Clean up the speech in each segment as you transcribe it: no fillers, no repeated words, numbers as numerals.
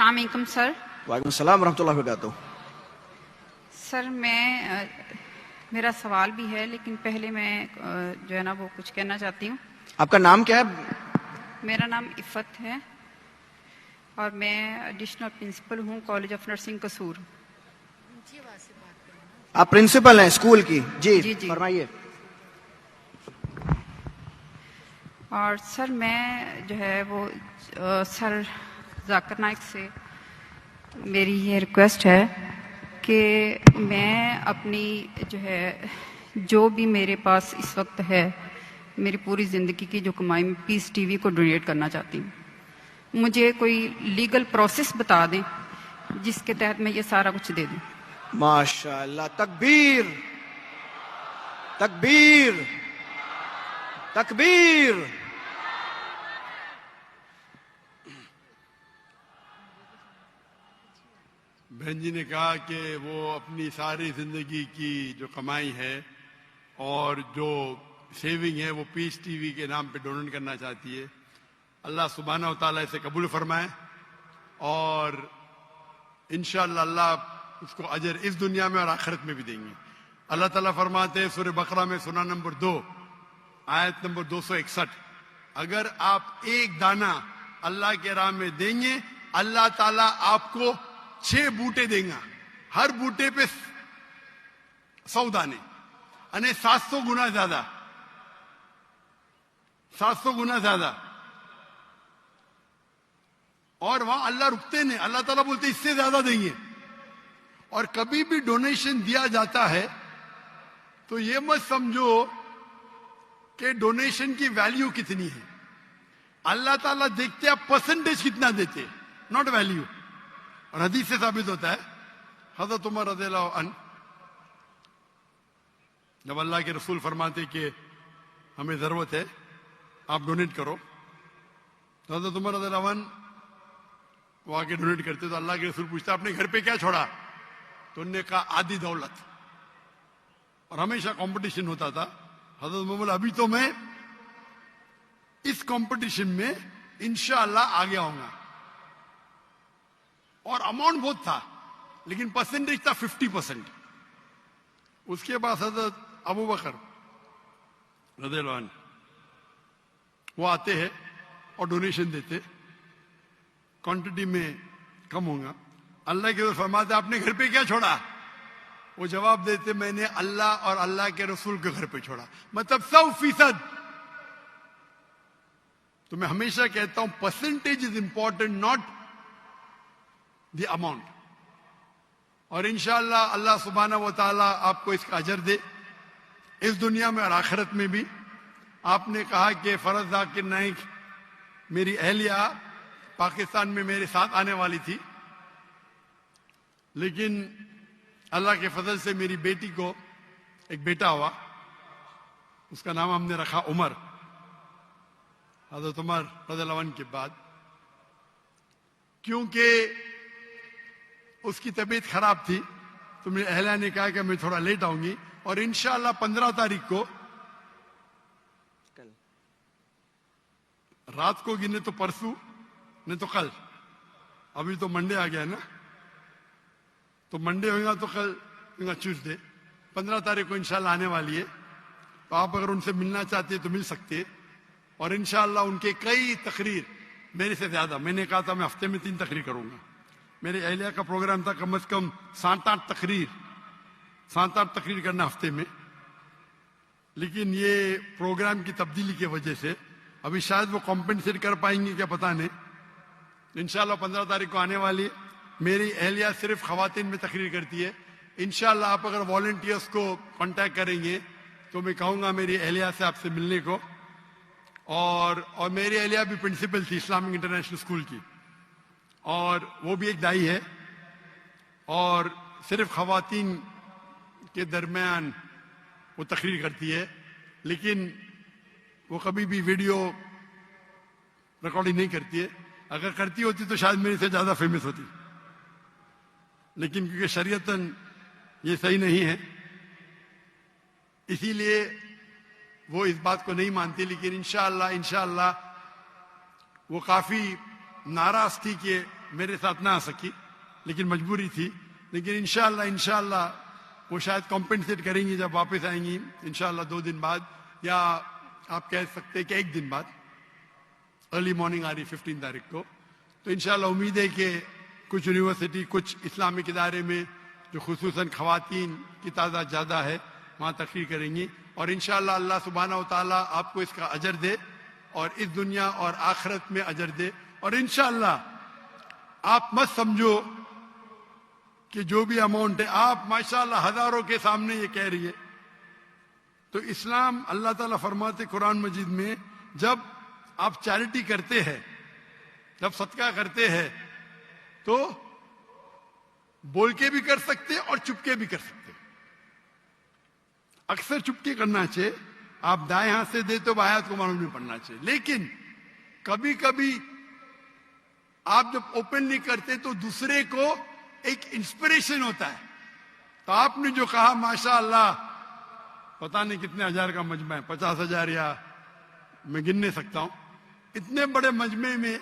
अस्सलाम वालेकुम सर। वालेकुम सलाम रहमतुल्लाहि व बरकातुहू। सर मेरा सवाल भी है, लेकिन पहले मैं जो है ना वो कुछ कहना चाहती हूँ। आपका नाम क्या है? मेरा नाम इफ़त है और मैं एडिशनल प्रिंसिपल हूँ कॉलेज ऑफ नर्सिंग कसूर। आप प्रिंसिपल हैं स्कूल की? जी जी जी। फरमाइए। और सर मैं जो है वो सर जाकिर नाइक से मेरी ये रिक्वेस्ट है कि मैं अपनी जो है जो भी मेरे पास इस वक्त है, मेरी पूरी ज़िंदगी की जो कमाई में पीस टीवी को डोनेट करना चाहती हूँ। मुझे कोई लीगल प्रोसेस बता दें जिसके तहत मैं ये सारा कुछ दे दूँ। माशाअल्लाह, तकबीर तकबीर तकबीर। बहन जी ने कहा कि वो अपनी सारी जिंदगी की जो कमाई है और जो सेविंग है वो पीस टीवी के नाम पे डोनेट करना चाहती है। अल्लाह सुब्हाना व तआला इसे कबूल फरमाए और इंशाअल्लाह अल्लाह उसको अजर इस दुनिया में और आखिरत में भी देंगे। अल्लाह ताला फरमाते हैं सूरह बकरा में सूरा नंबर 2 आयत नंबर 261, अगर आप एक दाना अल्लाह के राह में देंगे अल्लाह ताला आपको 6 बूटे देगा, हर बूटे पे 100 दाने यानी 700 गुना ज्यादा, 700 गुना ज्यादा। और वहां अल्लाह रुकते नहीं, अल्लाह ताला बोलते इससे ज्यादा देंगे। और कभी भी डोनेशन दिया जाता है तो ये मत समझो कि डोनेशन की वैल्यू कितनी है। अल्लाह ताला देखते आप परसेंटेज कितना देते, नॉट वैल्यू। और हदीस से साबित होता है, हज़रत उमर रज़ियल्लाहु अन्हु जब अल्लाह के रसूल फरमाते कि हमें जरूरत है आप डोनेट करो, तो हज़रत उमर रज़ियल्लाहु अन्हु वो आके डोनेट करते, तो अल्लाह के रसूल पूछते आपने घर पे क्या छोड़ा? तो उन्होंने कहा आधी दौलत। और हमेशा कंपटीशन होता था। हज़रत उमर बोला अभी तो मैं इस कंपटीशन में इंशाअल्लाह आगे आऊंगा। और अमाउंट बहुत था लेकिन परसेंटेज था 50%। उसके बाद हज़रत अबू बकर रज़ियल्लाहु अन्हु वो आते हैं और डोनेशन देते, क्वांटिटी में कम होगा। अल्लाह के रसूल फरमाते आपने घर पे क्या छोड़ा? वो जवाब देते मैंने अल्लाह और अल्लाह के रसूल के घर पे छोड़ा, मतलब 100%। तो मैं हमेशा कहता हूं percentage is important, not the amount. और इंशाअल्लाह अल्लाह सुब्हाना व तआला आपको इसका अजर दे इस दुनिया में और आखिरत में भी। आपने कहा कि फरज जाकिर नाइक मेरी अहलिया पाकिस्तान में मेरे साथ आने वाली थी, लेकिन अल्लाह के फजल से मेरी बेटी को एक बेटा हुआ, उसका नाम हमने रखा उमर, हज़रत उमर रज़ियल्लाहु अन्हु के बाद। क्योंकि उसकी तबीयत खराब थी तो मेरी अहलिया ने कहा कि मैं थोड़ा लेट आऊंगी। और इंशाअल्लाह 15 तारीख को रात को गिने तो परसों नहीं तो कल, अभी तो मंडे आ गया ना, तो मंडे होगा तो कल होगा ट्यूसडे, 15 तारीख को इंशाल्लाह आने वाली है। तो आप अगर उनसे मिलना चाहते हैं तो मिल सकते हैं। और इंशाल्लाह उनके कई तकरीर मेरे से ज्यादा, मैंने कहा था मैं हफ्ते में 3 तकरीर करूंगा, मेरे अहलिया का प्रोग्राम था कम से कम 7-8 तकरीर करना हफ्ते में। लेकिन ये प्रोग्राम की तब्दीली की वजह से अभी शायद वो कॉम्पेंसेट कर पाएंगे क्या पता नहीं। इंशाल्लाह 15 तारीख को आने वाली है। मेरी अहलिया सिर्फ खवातीन में तकरीर करती है। इंशाल्लाह आप अगर वॉलंटियर्स को कांटेक्ट करेंगे तो मैं कहूंगा मेरी अहलिया से आपसे मिलने को। और मेरी अहलिया भी प्रिंसिपल थी इस्लामिक इंटरनेशनल स्कूल की, और वो भी एक दाई है, और सिर्फ खवातीन के दरमियान वो तकरीर करती है। लेकिन वो कभी भी वीडियो रिकॉर्डिंग नहीं करती है। अगर करती होती तो शायद मेरे से ज्यादा फेमस होती, लेकिन क्योंकि शरीयतन ये सही नहीं है इसीलिए वो इस बात को नहीं मानती। लेकिन इंशाअल्लाह वो काफी नाराज थी कि मेरे साथ ना आ सकी, लेकिन मजबूरी थी। लेकिन इंशाल्लाह वो शायद कॉम्पेंसेट करेंगी जब वापस आएंगी, इंशाल्लाह 2 दिन बाद, या आप कह सकते हैं कि 1 दिन बाद। अर्ली मॉर्निंग आ रही 15 तारीख को। तो इंशाल्लाह उम्मीद है कि कुछ यूनिवर्सिटी, कुछ इस्लामिक इदारे में जो खुसूसन खवातीन की तादाद ज़्यादा है, वहाँ तकरीर करेंगी। और इंशाल्लाह अल्लाह सुब्हानहू व तआला आपको इसका अजर दे और इस दुनिया और आखिरत में अजर दे। और इंशाल्लाह आप मत समझो कि जो भी अमाउंट है, आप माशाल्लाह हजारों के सामने ये कह रही है। तो इस्लाम, अल्लाह ताला फरमाते कुरान मजीद में, जब आप चैरिटी करते हैं, जब सदका करते हैं, तो बोल के भी कर सकते और चुपके भी कर सकते। अक्सर चुपके करना चाहिए। आप दाएं हाथ से दे तो बाएं हाथ को मालूम नहीं पड़ना चाहिए। लेकिन कभी कभी आप जब ओपनली करते तो दूसरे को एक इंस्पिरेशन होता है। तो आपने जो कहा माशाअल्लाह, पता नहीं कितने हजार का मजमा है, 50,000 या मैं गिन नहीं सकता हूं, इतने बड़े मजमे में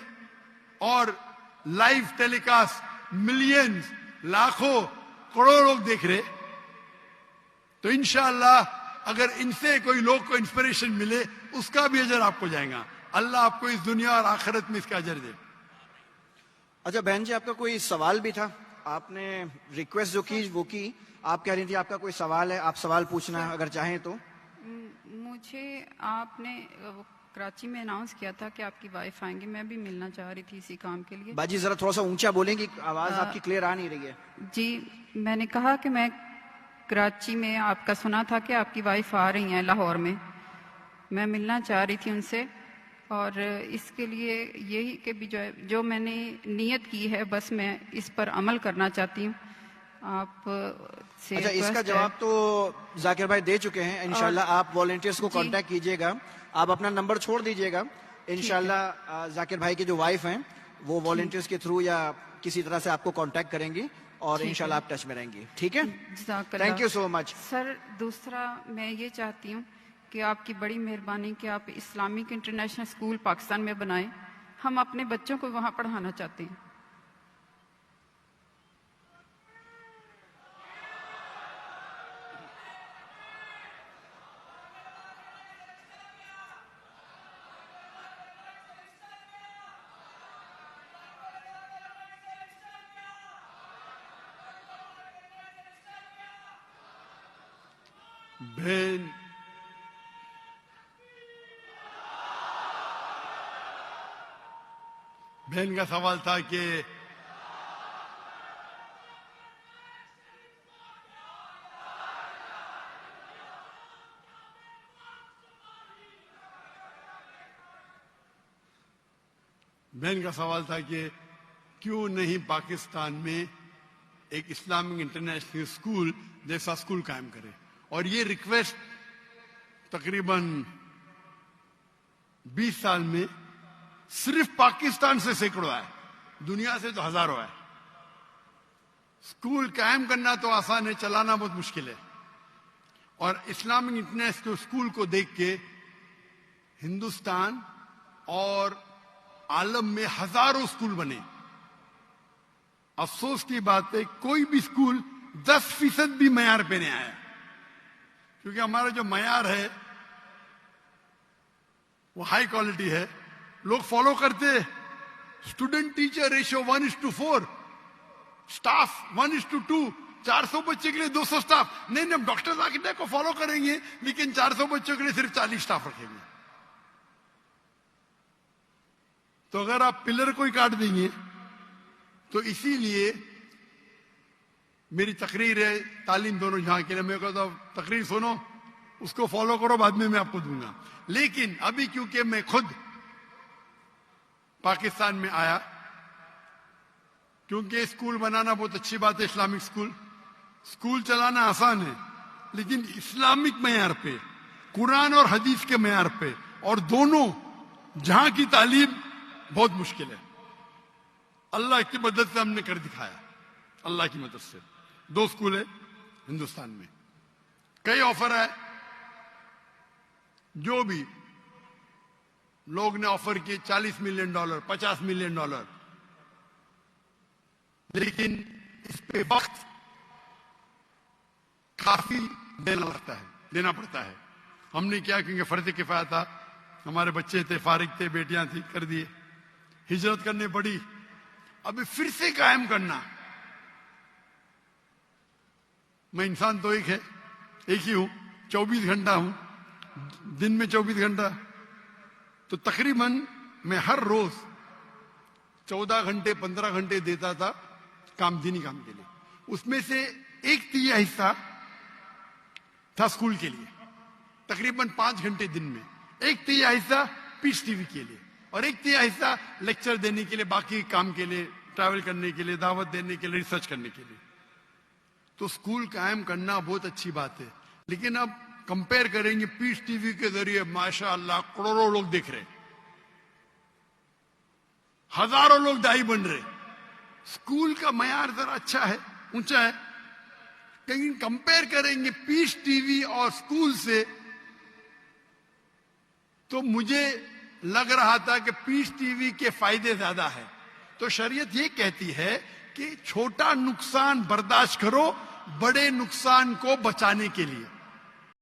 और लाइव टेलीकास्ट मिलियंस, लाखों, करोड़ों लोग देख रहे। तो इंशाअल्लाह अगर इनसे कोई लोग को इंस्पिरेशन मिले, उसका भी अजर आपको जाएगा। अल्लाह आपको इस दुनिया और आखिरत में इसका अजर दे। अच्छा बहन जी, आपका कोई सवाल भी था? आपने रिक्वेस्ट जो की वो की, आप कह रही थी आपका कोई सवाल है, आप सवाल पूछना अगर चाहें तो। मुझे आपने वो कराची में अनाउंस किया था कि आपकी वाइफ आएंगी, मैं भी मिलना चाह रही थी इसी काम के लिए। बाजी जरा थोड़ा सा ऊंचा बोलेंगी, आवाज आपकी क्लियर आ नहीं रही है। जी, मैंने कहा कि मैं कराची में आपका सुना था कि आपकी वाइफ आ रही हैं लाहौर में, मैं मिलना चाह रही थी उनसे। और इसके लिए यही कि भी जो मैंने नियत की है, बस मैं इस पर अमल करना चाहती हूँ। आप से अच्छा, इसका जवाब तो जाकिर भाई दे चुके हैं। इंशाल्लाह आप वॉलंटियर्स को कांटेक्ट कीजिएगा, आप अपना नंबर छोड़ दीजिएगा। इंशाल्लाह जाकिर भाई की जो वाइफ हैं वो वॉलंटियर्स के थ्रू या किसी तरह से आपको कांटेक्ट करेंगी और इंशाल्लाह आप टच में रहेंगी। ठीक है, thank you so much. Sir, दूसरा मैं ये चाहती हूँ कि आपकी बड़ी मेहरबानी कि आप इस्लामिक इंटरनेशनल स्कूल पाकिस्तान में बनाएं। हम अपने बच्चों को वहाँ पढ़ाना चाहते हैं। बहन का सवाल था कि क्यों नहीं पाकिस्तान में एक इस्लामिक इंटरनेशनल स्कूल जैसा स्कूल कायम करे। और ये रिक्वेस्ट तकरीबन 20 साल में सिर्फ पाकिस्तान से सैकड़ों है, दुनिया से तो हजारों है। स्कूल कायम करना तो आसान है, चलाना बहुत मुश्किल है। और इस्लामिक इंटरनेशनल स्कूल को देख के हिंदुस्तान और आलम में हजारों स्कूल बने। अफसोस की बात है कोई भी स्कूल 10% भी मयार पे नहीं आया, क्योंकि हमारा जो मयार है वो हाई क्वालिटी है, लोग फॉलो करते। स्टूडेंट टीचर रेशियो 1:4, स्टाफ 1:2, 400 बच्चे के लिए 200 स्टाफ। नहीं, हम डॉक्टर आर्किटेक्ट को फॉलो करेंगे, लेकिन 400 बच्चों के लिए सिर्फ 40 स्टाफ रखेंगे। तो अगर आप पिलर को ही काट देंगे, तो इसीलिए मेरी तकरीर है तालीम दोनों जहां के लिए, मैं कहता हूं तकरीर सुनो, उसको फॉलो करो, बाद में मैं आपको दूंगा। लेकिन अभी क्योंकि मैं खुद पाकिस्तान में आया, क्योंकि स्कूल बनाना बहुत अच्छी बात है, इस्लामिक स्कूल चलाना आसान है, लेकिन इस्लामिक मयार पे, कुरान और हदीस के मयार पे, और दोनों जहां की तालीम बहुत मुश्किल है। अल्लाह की मदद से हमने कर दिखाया, अल्लाह की मदद से 2 स्कूल है हिंदुस्तान में। कई ऑफर है, जो भी लोग ने ऑफर किए $40 मिलियन, $50 मिलियन, लेकिन इस पे वक्त काफी देना पड़ता है। हमने क्या, क्योंकि फर्ज किफाया था, हमारे बच्चे थे, फारिग थे, बेटियां थी, कर दिए, हिजरत करनी पड़ी, अभी फिर से कायम करना। मैं इंसान तो एक ही हूं, 24 घंटा हूं, दिन में 24 घंटा, तो तकरीबन मैं हर रोज 14 घंटे 15 घंटे देता था दीनी काम के लिए। उसमें से 1/3 हिस्सा था स्कूल के लिए, तकरीबन 5 घंटे दिन में, 1/3 हिस्सा पीस टीवी के लिए, और 1/3 हिस्सा लेक्चर देने के लिए, बाकी काम के लिए, ट्रैवल करने के लिए, दावत देने के लिए, रिसर्च करने के लिए। तो स्कूल कायम करना बहुत अच्छी बात है, लेकिन अब कंपेयर करेंगे, पीस टीवी के जरिए माशाअल्लाह करोड़ों लोग देख रहे, हजारों लोग दाई बन रहे, स्कूल का मयार जरा अच्छा है, ऊंचा है, लेकिन कंपेयर करेंगे पीस टीवी और स्कूल से, तो मुझे लग रहा था कि पीस टीवी के फायदे ज्यादा है। तो शरीयत ये कहती है कि छोटा नुकसान बर्दाश्त करो बड़े नुकसान को बचाने के लिए।